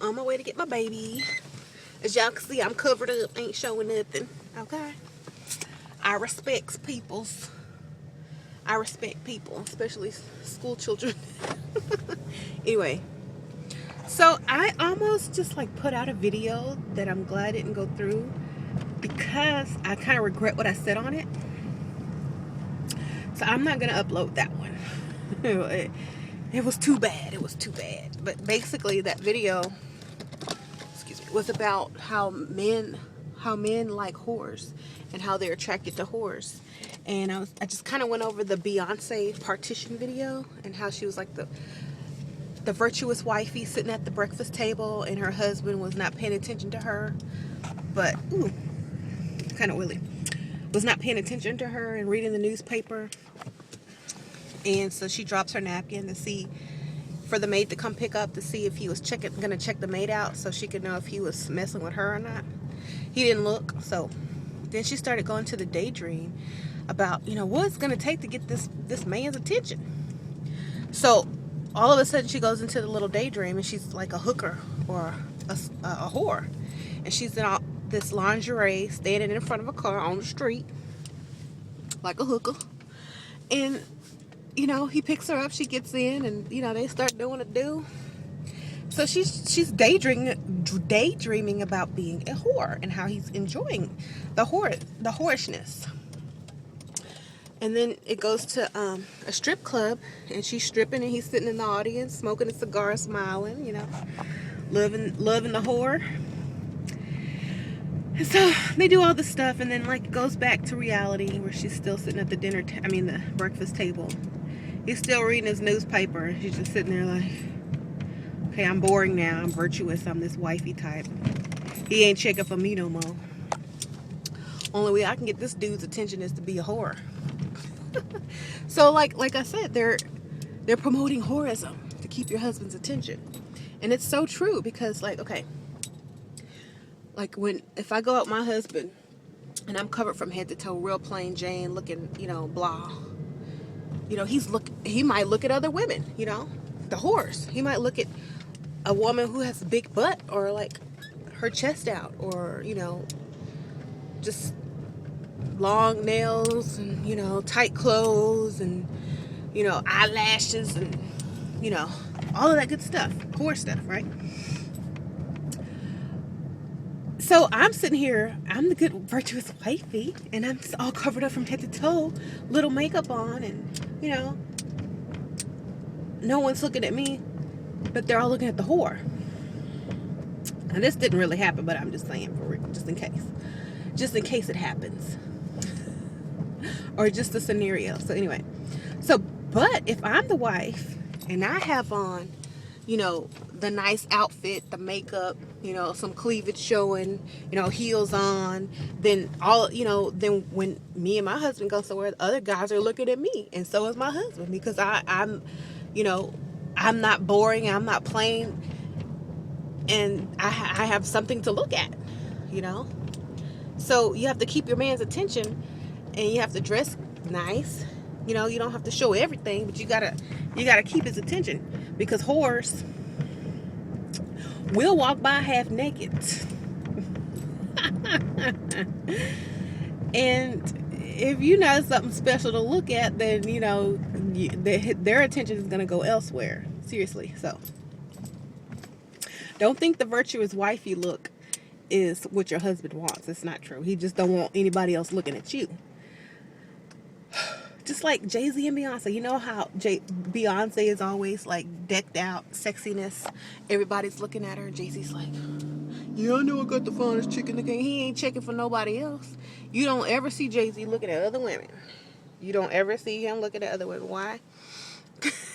on my way to get my baby. As y'all can see, I'm covered up, ain't showing nothing. Okay. I respect people's. I respect people, especially school children. Anyway, so I almost just like put out a video that I'm glad didn't go through because I kind of regret what I said on it. So I'm not gonna upload that one. It was too bad. It was too bad. But basically, that video, excuse me, was about how men like whores and how they're attracted to whores. And I just kind of went over the Beyonce partition video and how she was like the virtuous wifey sitting at the breakfast table and her husband was not paying attention to her, but kind of willy, was not paying attention to her and reading the newspaper. And so she drops her napkin to see, for the maid to come pick up to see if he was gonna check the maid out so she could know if he was messing with her or not. He didn't look. So then she started going to the daydream about, what it's gonna take to get this man's attention. So all of a sudden she goes into the little daydream and she's like a hooker or a whore, and she's in all this lingerie standing in front of a car on the street like a hooker. And he picks her up, she gets in, and they start doing a do. So she's daydreaming about being a whore and how he's enjoying the whorishness. And then it goes to a strip club, and she's stripping, and he's sitting in the audience, smoking a cigar, smiling, loving the whore. And so they do all this stuff, and then it goes back to reality where she's still sitting at the breakfast table. He's still reading his newspaper. She's just sitting there like, okay, I'm boring now. I'm virtuous. I'm this wifey type. He ain't checking for me no more. Only way I can get this dude's attention is to be a whore. So like I said, they're promoting whorism to keep your husband's attention. And it's so true because if I go out with my husband and I'm covered from head to toe, real plain Jane looking, blah. He might look at other women, the whores. He might look at a woman who has a big butt or like her chest out or, just long nails and, tight clothes and, eyelashes and, all of that good stuff, whore stuff, right? So I'm sitting here, I'm the good virtuous wifey, and I'm all covered up from head to toe, little makeup on, and no one's looking at me, but they're all looking at the whore. And this didn't really happen, but I'm just saying just in case it happens, or just a scenario. So anyway, but if I'm the wife and I have on, the nice outfit, the makeup, some cleavage showing, heels on, then then when me and my husband go somewhere, other guys are looking at me, and so is my husband, because I'm not boring, I'm not plain, and I have something to look at, So you have to keep your man's attention, and you have to dress nice. You don't have to show everything, but you gotta keep his attention, because whores will walk by half naked. And if you know something special to look at, then their attention is gonna go elsewhere. Seriously. So don't think the virtuous wifey look is what your husband wants. It's not true. He just don't want anybody else looking at you. Just like Jay-Z and Beyonce. You know how Beyonce is always like decked out, sexiness. Everybody's looking at her. Jay-Z's like, yeah, I know I got the finest chick in the game. He ain't checking for nobody else. You don't ever see Jay-Z looking at other women. You don't ever see him looking at other women. Why?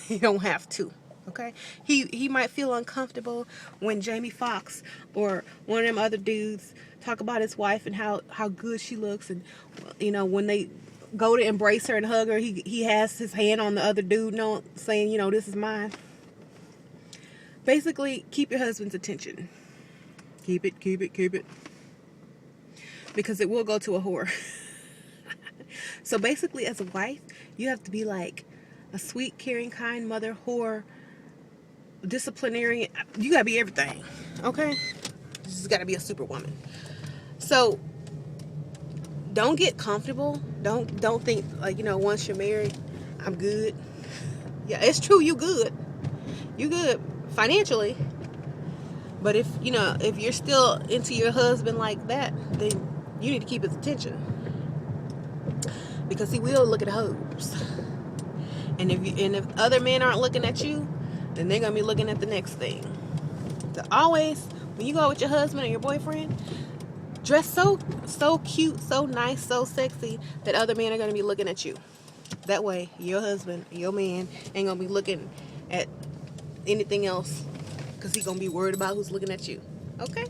You don't have to. Okay? He might feel uncomfortable when Jamie Foxx or one of them other dudes talk about his wife and how good she looks, and when they go to embrace her and hug her, he has his hand on the other dude, saying, this is mine. Basically, keep your husband's attention. Keep it. Because it will go to a whore. So basically, as a wife, you have to be like a sweet, caring, kind mother whore disciplinarian. You gotta be everything. Okay? You just gotta be a superwoman. So don't get comfortable. Don't think like, once you're married, I'm good. Yeah, it's true, you good. You good financially. But if you're still into your husband like that, then you need to keep his attention. Because he will look at hoes. And if other men aren't looking at you, then they're gonna be looking at the next thing. So always, when you go with your husband or your boyfriend, dress so cute, so nice, so sexy that other men are gonna be looking at you. That way, your husband, your man, ain't gonna be looking at anything else, because he's gonna be worried about who's looking at you. Okay?